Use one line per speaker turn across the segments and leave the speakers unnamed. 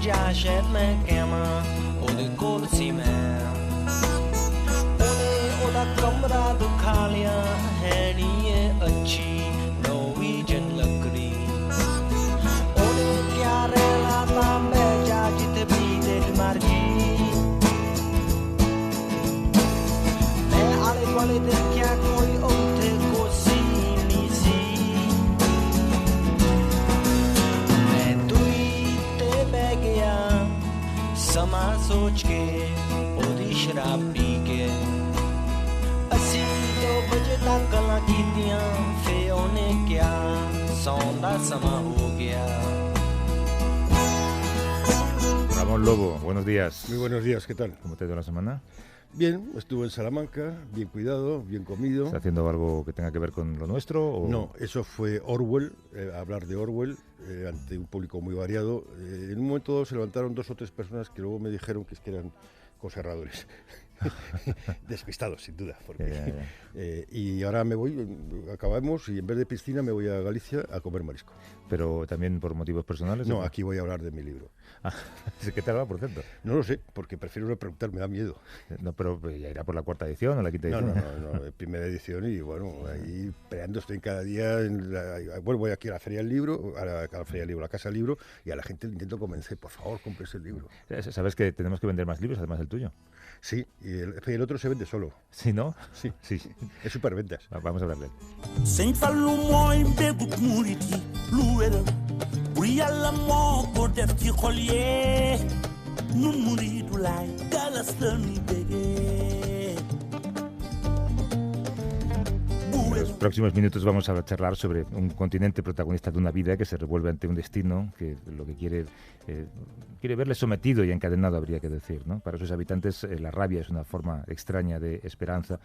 ਜਾ ਸ਼ਹਿਰ ਮੈਂ ਕਹਿਵਾਂ ਉਹਦੇ ਕੋਲ ਸੀ ਮੈਂ ਉਹਨੇ ਉਹਦਾ ਕਮਰਾ ਦਿਖਾ ਲਿਆ ਹੈ ਨੀ ਇਹ ਅੱਛੀ ਨੋਰਵੀਜਨ ਲੱਕੜੀ ਉਹਨੇ ਕਿਹਾ ਰਹਿਣਾ ਤਾਂ ਮੈਂ ਜਾ ਜਿੱਥੇ ਵੀ ਦਿਲ ਮਰਜੀ ਮੈਂ ਆਲੇ ਦੁਆਲੇ ਦੇਖਿਆ ਕੋਈ ਉੱਥੇ ਕੋਸੀ ਨਹੀਂ ਸੀ ਮੈਂ ਦੂਰੀ ਤੇ ਬਹਿ ਗਿਆ ਸਮਾਂ ਸੋਚ ਕੇ ਉਹਦੀ ਸ਼ਰਾਬ ਪੀ ਕੇ ਅਸੀਂ 2 ਵਜੇ ਤੱਕ ਗੱਲਾਂ ਕੀਤੀਆਂ ਫੇ ਉਹਨੇ ਕਿਹਾ ਸੌਣ ਦਾ ਸਮਾਂ ਹੋ ਗਿਆ
Ramón Lobo, buenos días.
Muy buenos días, ¿qué tal?
¿Cómo te ha ido la semana?
Bien, estuve en Salamanca, bien cuidado, bien comido.
¿Estás haciendo algo que tenga que ver con lo nuestro? O...
No, eso fue Orwell, hablar de Orwell ante un público muy variado. En un momento se levantaron 2 o 3 personas que luego me dijeron que eran conserradores. Despistados, sin duda. Porque, y ahora me voy, acabamos y en vez de piscina me voy a Galicia a comer marisco.
¿Pero también por motivos personales?
No, aquí voy a hablar de mi libro.
¿Qué tal va, por cierto?
No lo sé, porque prefiero no preguntar, me da miedo.
No, pero ya irá por la 4ª edición o la 5ª edición.
No, primera edición y bueno, ahí peleando estoy cada día. Bueno, voy aquí a la Feria del Libro, a la Feria del Libro, a la Casa del Libro, y a la gente le intento convencer, por favor, compres el libro.
¿Sabes que tenemos que vender más libros, además del tuyo?
Sí, y el otro se vende solo.
¿Sí, no?
Sí. Es superventas.
Vamos a hablarle.
Sem falu moy begu muriti luwera Briala mo ko def ci xol ye nun muridu lay galasani bege
En los próximos minutos vamos a charlar sobre un continente protagonista de una vida que se revuelve ante un destino que lo que quiere verle sometido y encadenado, habría que decir, ¿no? Para sus habitantes la rabia es una forma extraña de esperanza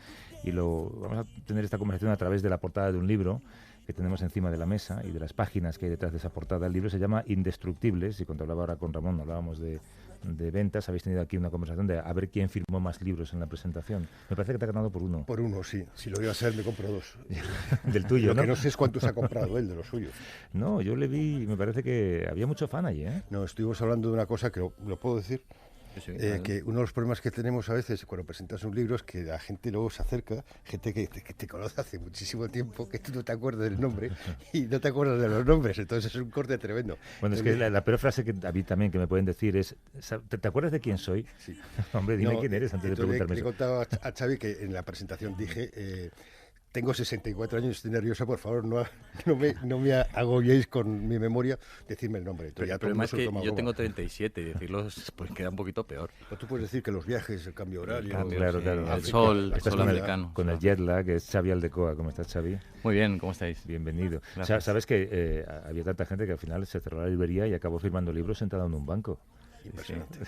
y vamos a tener esta conversación a través de la portada de un libro que tenemos encima de la mesa y de las páginas que hay detrás de esa portada. El libro se llama Indestructibles y cuando hablaba ahora con Ramón hablábamos de ventas, habéis tenido aquí una conversación de a ver quién firmó más libros en la presentación. Me parece que te ha ganado por uno.
Por uno, sí. Si lo iba a ser, me compro 2.
Del tuyo,
lo
¿no?
Lo que no sé es cuántos ha comprado él de los suyos.
No, yo le vi y me parece que había mucho fan allí, ¿eh?
No, estuvimos hablando de una cosa que lo puedo decir.
Sí, claro.
Que uno de los problemas que tenemos a veces cuando presentas un libro es que la gente luego se acerca, gente que te conoce hace muchísimo tiempo, que tú no te acuerdas del nombre y no te acuerdas de los nombres, entonces es un corte tremendo.
Bueno, es que la peor frase que a mí también que me pueden decir es ¿te acuerdas de quién soy?
Sí.
Hombre, dime quién eres antes de preguntarme
Le
eso.
contaba a Xavi que en la presentación dije... tengo 64 años, estoy nerviosa, por favor, no me agobiéis con mi memoria, decidme el nombre.
Pero el problema es que yo tengo 37 y decirlos pues queda un poquito peor.
Pues tú puedes decir que los viajes, el cambio horario...
Claro.
El sol americano.
Con el jet lag, que es Xavi Aldecoa. ¿Cómo estás, Xavi?
Muy bien, ¿cómo estáis?
Bienvenido.
Gracias.
¿Sabes que había tanta gente que al final se cerró la librería y acabó firmando libros sentado en un banco?
Impresionante.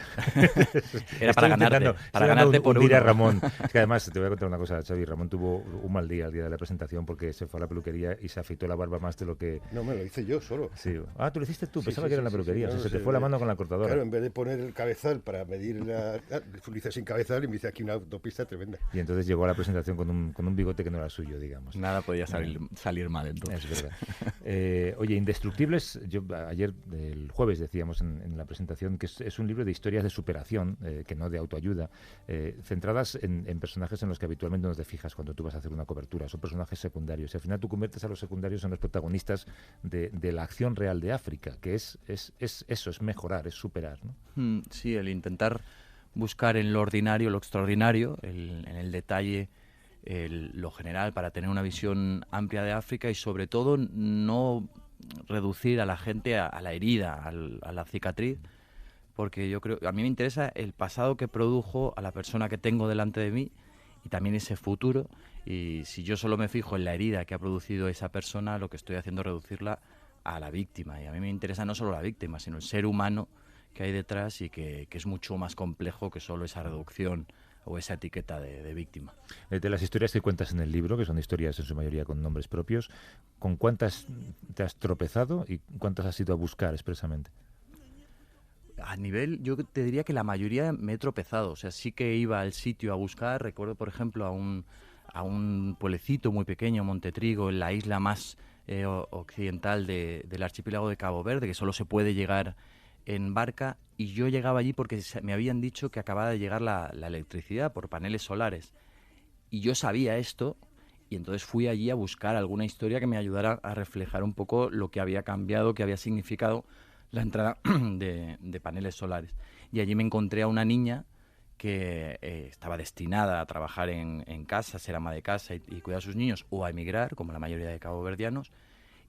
Era para ganarte por
uno.
uno.
A Ramón. Es que además te voy a contar una cosa, Xavi. Ramón tuvo un mal día el día de la presentación porque se fue a la peluquería y se afeitó la barba más de lo que...
No, me lo hice yo solo.
Sí. Ah, tú lo hiciste tú.
Sí,
Pensaba que era en la peluquería.
No,
se te fue la mano con la cortadora.
Claro, en vez de poner el cabezal para medir lo hice sin cabezal y me hice aquí una autopista tremenda.
Y entonces llegó a la presentación con un bigote que no era suyo, digamos.
Nada podía salir mal entonces.
Es verdad. Oye, Indestructibles, ayer, el jueves, decíamos en la presentación que es un libro de historias de superación, que no de autoayuda, centradas en personajes en los que habitualmente no te fijas cuando tú vas a hacer una cobertura. Son personajes secundarios. Y al final tú conviertes a los secundarios en los protagonistas de la acción real de África, que es eso, es mejorar, es superar, ¿no?
Sí, el intentar buscar en lo ordinario lo extraordinario, en el detalle lo general, para tener una visión amplia de África y sobre todo no reducir a la gente a la herida, a la cicatriz, porque yo creo, a mí me interesa el pasado que produjo a la persona que tengo delante de mí y también ese futuro, y si yo solo me fijo en la herida que ha producido esa persona, lo que estoy haciendo es reducirla a la víctima, y a mí me interesa no solo la víctima, sino el ser humano que hay detrás y que es mucho más complejo que solo esa reducción o esa etiqueta de víctima.
De las historias que cuentas en el libro, que son historias en su mayoría con nombres propios, ¿con cuántas te has tropezado y cuántas has ido a buscar expresamente?
A nivel, yo te diría que la mayoría me he tropezado, o sea, sí que iba al sitio a buscar. Recuerdo, por ejemplo, a un pueblecito muy pequeño, Montetrigo, en la isla más occidental del archipiélago de Cabo Verde, que solo se puede llegar en barca y yo llegaba allí porque me habían dicho que acababa de llegar la electricidad por paneles solares. Y yo sabía esto y entonces fui allí a buscar alguna historia que me ayudara a reflejar un poco lo que había cambiado, que había significado la entrada de paneles solares. Y allí me encontré a una niña que estaba destinada a trabajar en casa, ser ama de casa y cuidar a sus niños, o a emigrar, como la mayoría de caboverdianos.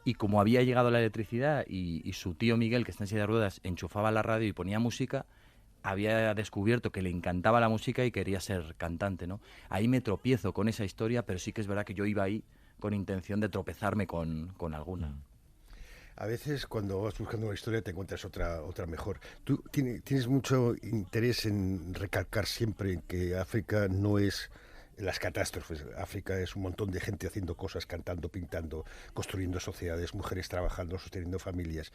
Y como había llegado la electricidad y su tío Miguel, que está en silla de ruedas, enchufaba la radio y ponía música, había descubierto que le encantaba la música y quería ser cantante, ¿no? Ahí me tropiezo con esa historia, pero sí que es verdad que yo iba ahí con intención de tropezarme con alguna.
A veces cuando vas buscando una historia te encuentras otra mejor. Tú tienes mucho interés en recalcar siempre que África no es las catástrofes. África es un montón de gente haciendo cosas, cantando, pintando, construyendo sociedades, mujeres trabajando, sosteniendo familias.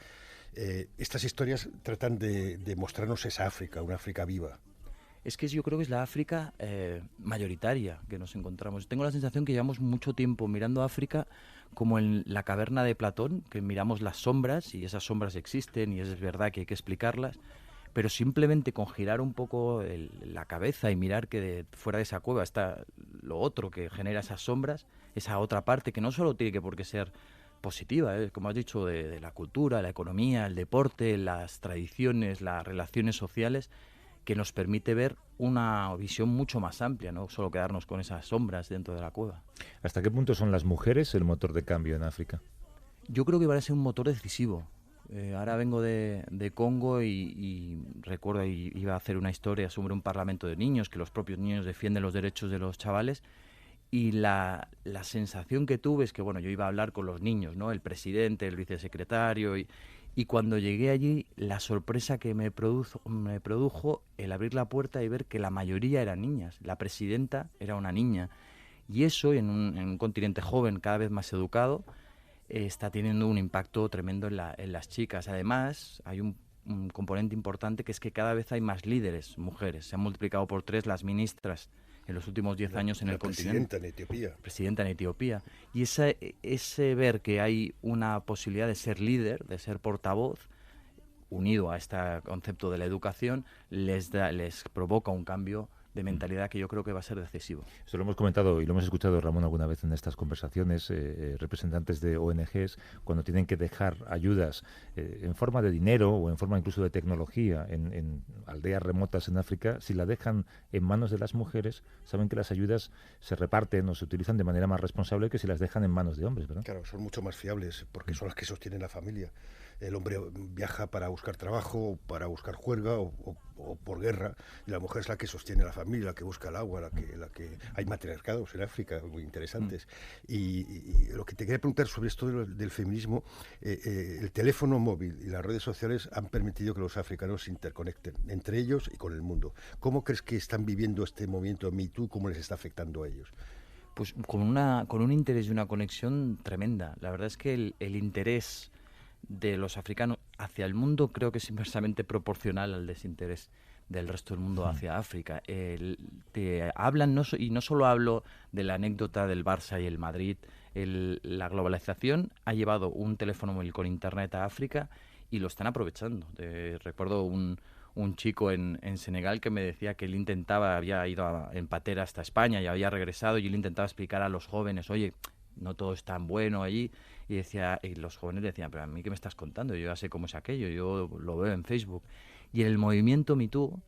Estas historias tratan de mostrarnos esa África, una África viva.
Es que yo creo que es la África mayoritaria que nos encontramos. Tengo la sensación que llevamos mucho tiempo mirando África como en la caverna de Platón, que miramos las sombras y esas sombras existen y es verdad que hay que explicarlas, pero simplemente con girar un poco la cabeza y mirar que fuera de esa cueva está lo otro que genera esas sombras, esa otra parte que no solo tiene que por qué ser positiva, como has dicho, de la cultura, la economía, el deporte, las tradiciones, las relaciones sociales, que nos permite ver una visión mucho más amplia, no solo quedarnos con esas sombras dentro de la cueva.
¿Hasta qué punto son las mujeres el motor de cambio en África?
Yo creo que va a ser un motor decisivo. Ahora vengo de Congo y recuerdo iba a hacer una historia sobre un parlamento de niños, que los propios niños defienden los derechos de los chavales, y la sensación que tuve es que, bueno, yo iba a hablar con los niños, ¿no? El presidente, el vicesecretario, y cuando llegué allí, la sorpresa que me produjo el abrir la puerta y ver que la mayoría eran niñas. La presidenta era una niña. Y eso, en un continente joven, cada vez más educado, está teniendo un impacto tremendo en las chicas. Además, hay un componente importante que es que cada vez hay más líderes, mujeres. Se han multiplicado por 3 las ministras en los últimos 10 años en el continente. Presidenta en Etiopía. Y ese ver que hay una posibilidad de ser líder, de ser portavoz, unido a este concepto de la educación, les provoca un cambio de mentalidad que yo creo que va a ser decisivo.
Eso lo hemos comentado y lo hemos escuchado, Ramón, alguna vez en estas conversaciones, representantes de ONGs, cuando tienen que dejar ayudas en forma de dinero o en forma incluso de tecnología en aldeas remotas en África, si la dejan en manos de las mujeres, saben que las ayudas se reparten o se utilizan de manera más responsable que si las dejan en manos de hombres, ¿verdad?
Claro, son mucho más fiables porque son las que sostienen la familia. El hombre viaja para buscar trabajo, para buscar juerga o por guerra, y la mujer es la que sostiene la familia, la que busca el agua, la que hay matriarcados en África muy interesantes. Y lo que te quería preguntar sobre esto del feminismo, el teléfono móvil y las redes sociales han permitido que los africanos se interconecten entre ellos y con el mundo. ¿Cómo crees que están viviendo este movimiento Me Too? ¿Cómo les está afectando a ellos?
Pues con un interés y una conexión tremenda. La verdad es que el interés de los africanos hacia el mundo creo que es inversamente proporcional al desinterés del resto del mundo hacia África. Te hablan, y no solo hablo de la anécdota del Barça y el Madrid, la globalización ha llevado un teléfono móvil con internet a África y lo están aprovechando. Recuerdo un chico en Senegal que me decía que él había ido en patera hasta España y había regresado, y él intentaba explicar a los jóvenes, oye, no todo es tan bueno allí, y los jóvenes decían, pero a mí ¿qué me estás contando? Yo ya sé cómo es aquello, yo lo veo en Facebook. Y en el movimiento Me Too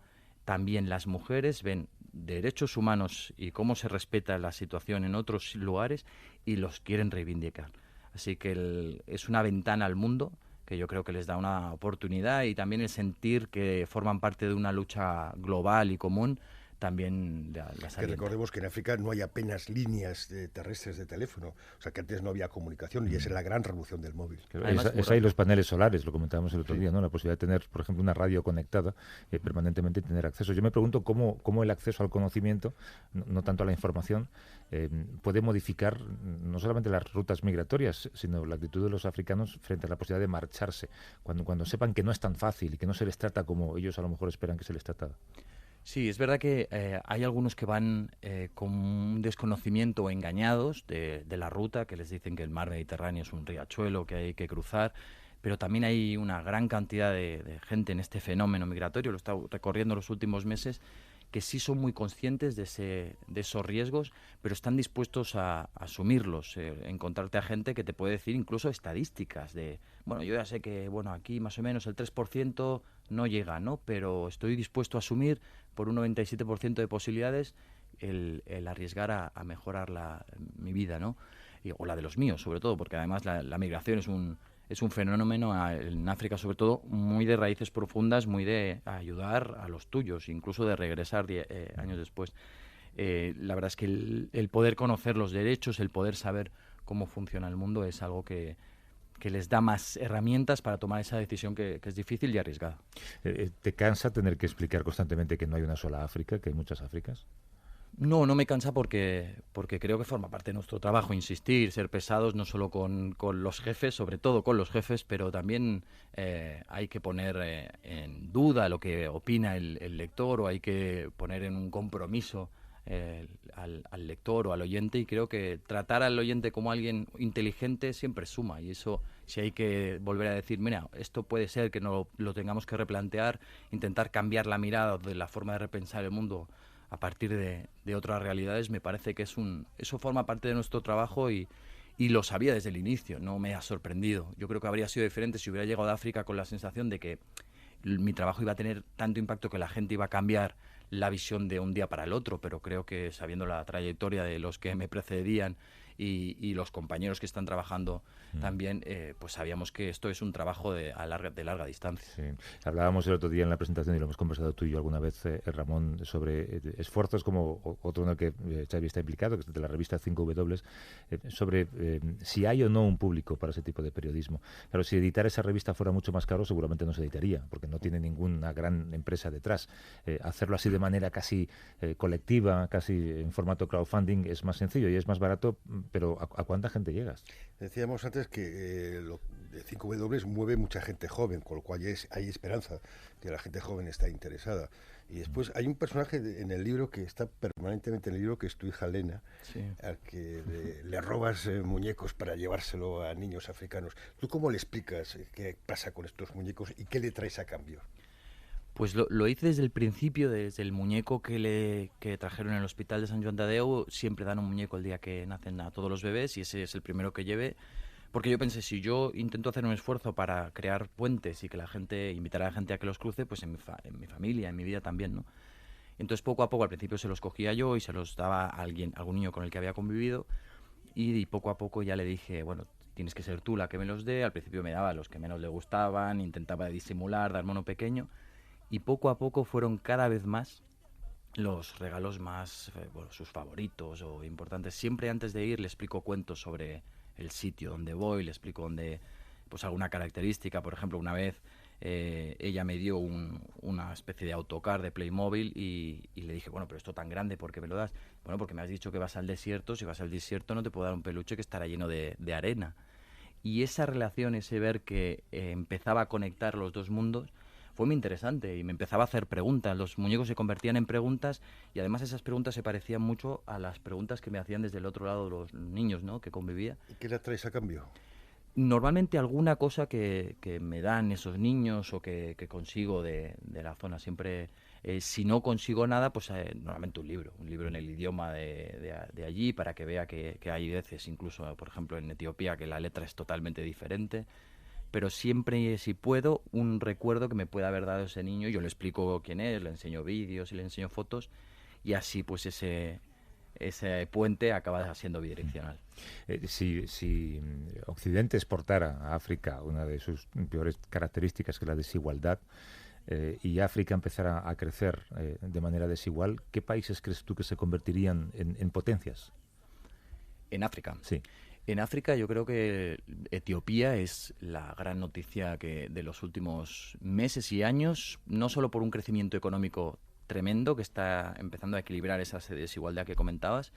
también las mujeres ven derechos humanos y cómo se respeta la situación en otros lugares y los quieren reivindicar. Así que es una ventana al mundo que yo creo que les da una oportunidad, y también el sentir que forman parte de una lucha global y común también las alienta.
Recordemos que en África no hay apenas líneas terrestres de teléfono, o sea que antes no había comunicación, y esa es la gran revolución del móvil.
Es ahí los paneles solares, lo comentábamos el otro día, ¿no? La posibilidad de tener, por ejemplo, una radio conectada permanentemente y tener acceso. Yo me pregunto cómo el acceso al conocimiento, no tanto a la información, puede modificar no solamente las rutas migratorias, sino la actitud de los africanos frente a la posibilidad de marcharse, cuando sepan que no es tan fácil y que no se les trata como ellos a lo mejor esperan que se les trata.
Sí, es verdad que hay algunos que van con un desconocimiento o engañados de la ruta, que les dicen que el mar Mediterráneo es un riachuelo que hay que cruzar, pero también hay una gran cantidad de gente en este fenómeno migratorio, lo he estado recorriendo los últimos meses, que sí son muy conscientes de esos riesgos, pero están dispuestos a asumirlos. Encontrarte a gente que te puede decir incluso estadísticas de, bueno, yo ya sé que aquí más o menos el 3% no llega, ¿no? Pero estoy dispuesto a asumir por un 97% de posibilidades el arriesgar a mejorar mi vida, ¿no? O la de los míos, sobre todo, porque además la migración es un fenómeno en África, sobre todo, muy de raíces profundas, muy de ayudar a los tuyos, incluso de regresar años después. La verdad es que el poder conocer los derechos, el poder saber cómo funciona el mundo es algo que les da más herramientas para tomar esa decisión que es difícil y arriesgada.
¿Te cansa tener que explicar constantemente que no hay una sola África, que hay muchas Áfricas?
No me cansa porque creo que forma parte de nuestro trabajo insistir, ser pesados no solo con los jefes, sobre todo con los jefes, pero también hay que poner en duda lo que opina el lector, o hay que poner en un compromiso al lector o al oyente, y creo que tratar al oyente como alguien inteligente siempre suma, y eso, si hay que volver a decir, mira, esto puede ser que no lo tengamos que replantear, intentar cambiar la mirada de la forma de repensar el mundo a partir de otras realidades, me parece que eso forma parte de nuestro trabajo y lo sabía desde el inicio, no me ha sorprendido. Yo creo que habría sido diferente si hubiera llegado a África con la sensación de que mi trabajo iba a tener tanto impacto que la gente iba a cambiar la visión de un día para el otro, pero creo que sabiendo la trayectoria de los que me precedían y los compañeros que están trabajando también, pues sabíamos que esto es un trabajo de larga distancia.
Sí. Hablábamos el otro día en la presentación, y lo hemos conversado tú y yo alguna vez, Ramón, sobre esfuerzos como otro en el que Xavi está implicado, que es de la revista 5W, sobre si hay o no un público para ese tipo de periodismo. Claro, si editar esa revista fuera mucho más caro, seguramente no se editaría, porque no tiene ninguna gran empresa detrás. Hacerlo así de manera casi colectiva, casi en formato crowdfunding, es más sencillo y es más barato, pero ¿a cuánta gente llegas?
Decíamos antes que lo de 5W mueve mucha gente joven, con lo cual hay esperanza que la gente joven está interesada. Y después hay un personaje en el libro que está permanentemente en el libro, que es tu hija Lena, sí, al que le robas muñecos para llevárselo a niños africanos. ¿Tú cómo le explicas qué pasa con estos muñecos y qué le traes a cambio?
Pues lo hice desde el principio, desde el muñeco que trajeron en el hospital de Sant Joan de Déu. Siempre dan un muñeco el día que nacen a todos los bebés, y ese es el primero que llevé, porque yo pensé, si yo intento hacer un esfuerzo para crear puentes y que invitar a la gente a que los cruce, pues en mi familia, en mi vida también, ¿no? Entonces poco a poco, al principio se los cogía yo y se los daba a algún niño con el que había convivido, y poco a poco ya le dije, bueno, tienes que ser tú la que me los dé. Al principio me daba los que menos le gustaban, intentaba disimular, darme uno pequeño. Y poco a poco fueron cada vez más los regalos más, sus favoritos o importantes. Siempre antes de ir le explico cuentos sobre el sitio donde voy, le explico pues alguna característica. Por ejemplo, una vez ella me dio una especie de autocar de Playmobil y le dije, bueno, pero esto tan grande, ¿por qué me lo das? Bueno, porque me has dicho que vas al desierto, si vas al desierto no te puedo dar un peluche que estará lleno de arena. Y esa relación, ese ver que empezaba a conectar los dos mundos, fue muy interesante, y me empezaba a hacer preguntas. Los muñecos se convertían en preguntas, y además esas preguntas se parecían mucho a las preguntas que me hacían desde el otro lado los niños, ¿no?, que convivía.
¿Y qué le traes a cambio?
Normalmente alguna cosa que me dan esos niños o que consigo de la zona. Siempre, si no consigo nada, pues normalmente un libro en el idioma de allí, para que vea que hay veces, incluso por ejemplo en Etiopía, que la letra es totalmente diferente. Pero siempre, si puedo, un recuerdo que me pueda haber dado ese niño. Yo le explico quién es, le enseño vídeos y le enseño fotos, y así pues ese puente acaba siendo bidireccional.
Si Occidente exportara a África una de sus peores características, que es la desigualdad, y África empezara a crecer de manera desigual, ¿qué países crees tú que se convertirían en potencias?
¿En África?
Sí.
En África yo creo que Etiopía es la gran noticia de los últimos meses y años, no solo por un crecimiento económico tremendo que está empezando a equilibrar esa desigualdad que comentabas,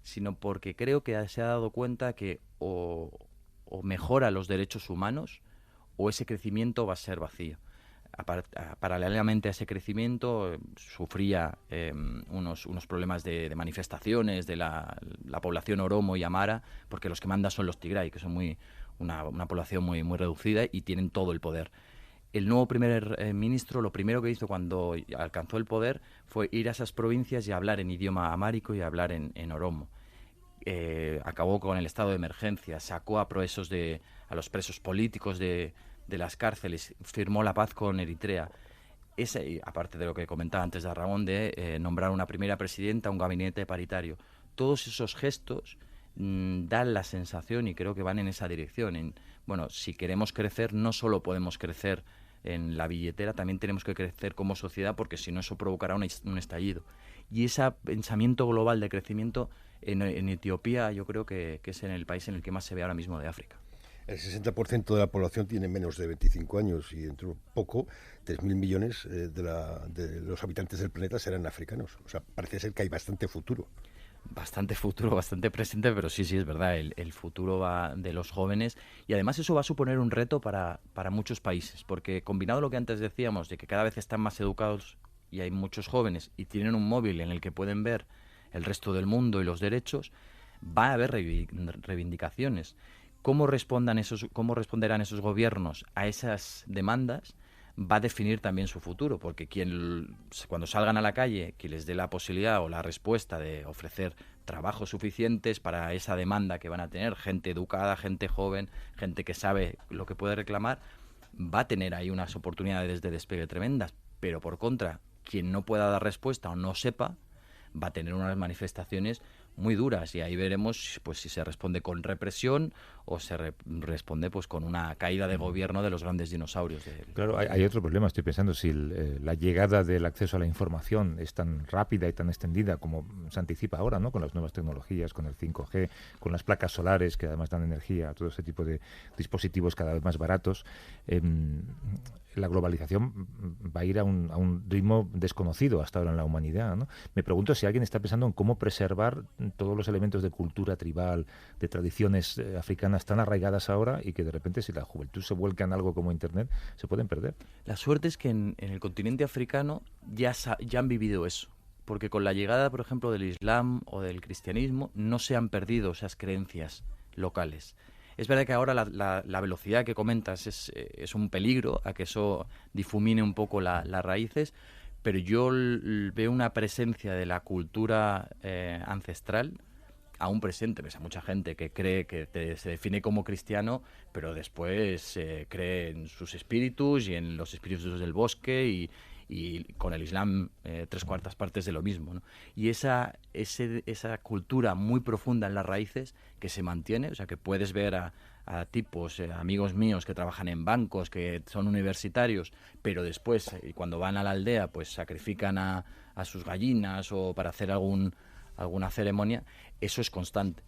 sino porque creo que se ha dado cuenta que o mejora los derechos humanos o ese crecimiento va a ser vacío. Paralelamente a ese crecimiento sufría unos problemas de manifestaciones de la población oromo y amara, porque los que mandan son los tigray, que son muy, una población muy, muy reducida y tienen todo el poder. El nuevo primer ministro lo primero que hizo cuando alcanzó el poder fue ir a esas provincias y hablar en idioma amárico y hablar en oromo. Acabó con el estado de emergencia, sacó a los presos políticos de las cárceles, firmó la paz con Eritrea. Aparte de lo que comentaba antes de Ramón, de nombrar una primera presidenta, un gabinete paritario. Todos esos gestos dan la sensación, y creo que van en esa dirección. Si queremos crecer, no solo podemos crecer en la billetera, también tenemos que crecer como sociedad, porque si no eso provocará un estallido. Y ese pensamiento global de crecimiento en Etiopía yo creo que es en el país en el que más se ve ahora mismo de África.
El 60% de la población tiene menos de 25 años y dentro de poco 3.000 millones de los habitantes del planeta serán africanos. O sea, parece ser que hay bastante futuro.
Bastante futuro, bastante presente, pero sí, es verdad, el futuro va de los jóvenes y además eso va a suponer un reto para muchos países, porque combinado lo que antes decíamos, de que cada vez están más educados y hay muchos jóvenes y tienen un móvil en el que pueden ver el resto del mundo y los derechos, va a haber reivindicaciones. ¿Cómo responderán esos gobiernos a esas demandas? Va a definir también su futuro, porque cuando salgan a la calle, quien les dé la posibilidad o la respuesta de ofrecer trabajos suficientes para esa demanda que van a tener, gente educada, gente joven, gente que sabe lo que puede reclamar, va a tener ahí unas oportunidades de despegue tremendas, pero por contra, quien no pueda dar respuesta o no sepa, va a tener unas manifestaciones muy duras y ahí veremos pues si se responde con represión o se responde pues con una caída de gobierno de los grandes dinosaurios.
Claro, hay otro problema, estoy pensando, si la llegada del acceso a la información es tan rápida y tan extendida como se anticipa ahora, ¿no? Con las nuevas tecnologías, con el 5G, con las placas solares que además dan energía a todo ese tipo de dispositivos cada vez más baratos, la globalización va a ir a un ritmo desconocido hasta ahora en la humanidad, ¿no? Me pregunto si alguien está pensando en cómo preservar todos los elementos de cultura tribal, de tradiciones africanas tan arraigadas ahora y que de repente si la juventud se vuelca en algo como Internet se pueden perder.
La suerte es que en el continente africano ya han vivido eso, porque con la llegada, por ejemplo, del Islam o del cristianismo no se han perdido esas creencias locales. Es verdad que ahora la velocidad que comentas es un peligro a que eso difumine un poco las raíces, pero yo veo una presencia de la cultura ancestral aún presente. Ves a mucha gente que cree que se define como cristiano, pero después cree en sus espíritus y en los espíritus del bosque y con el Islam 3/4 partes de lo mismo, ¿no? Y esa cultura muy profunda en las raíces que se mantiene, o sea que puedes ver a tipos, amigos míos que trabajan en bancos, que son universitarios, pero después cuando van a la aldea pues sacrifican a sus gallinas o para hacer alguna ceremonia, eso es constante.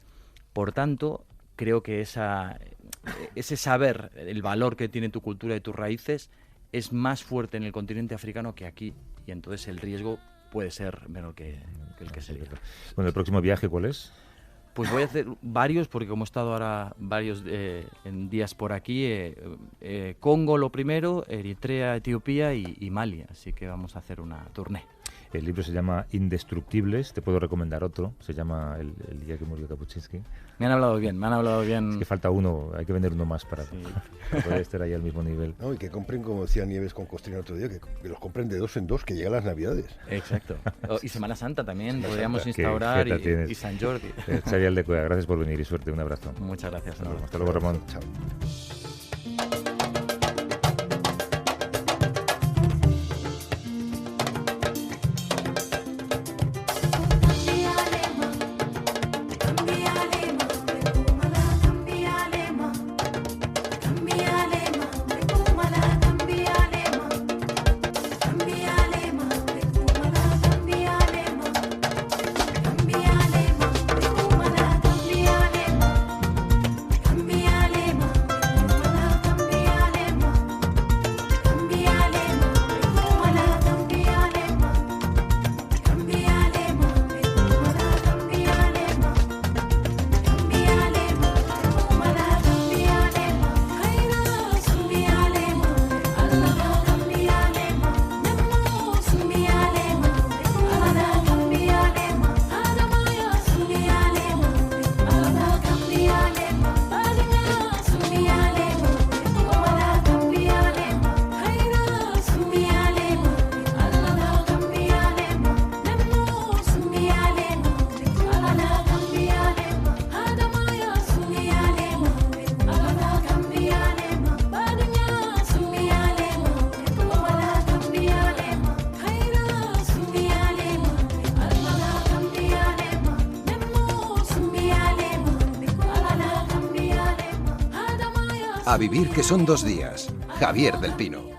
Por tanto, creo que ese saber, el valor que tiene tu cultura y tus raíces es más fuerte en el continente africano que aquí, y entonces el riesgo puede ser menor que el que sería.
Bueno, ¿el próximo viaje cuál es?
Pues voy a hacer varios, porque como he estado ahora varios en días por aquí, Congo lo primero, Eritrea, Etiopía y Mali, así que vamos a hacer una tournée.
El libro se llama Indestructibles, te puedo recomendar otro, se llama El día que murió Kapuscinski.
Me han hablado bien.
Es que falta uno, hay que vender uno más para poder estar ahí al mismo nivel.
No, y que compren, como decía Nieves con Costrina otro día, que los compren de 2 en 2, que llegan las Navidades.
Exacto. Y Semana Santa también, podríamos instaurar, y San Jordi.
Xavi Aldecoa, gracias por venir y suerte, un abrazo.
Muchas gracias.
Hasta luego, Ramón.
Chao.
A vivir que son 2 días. Javier del Pino.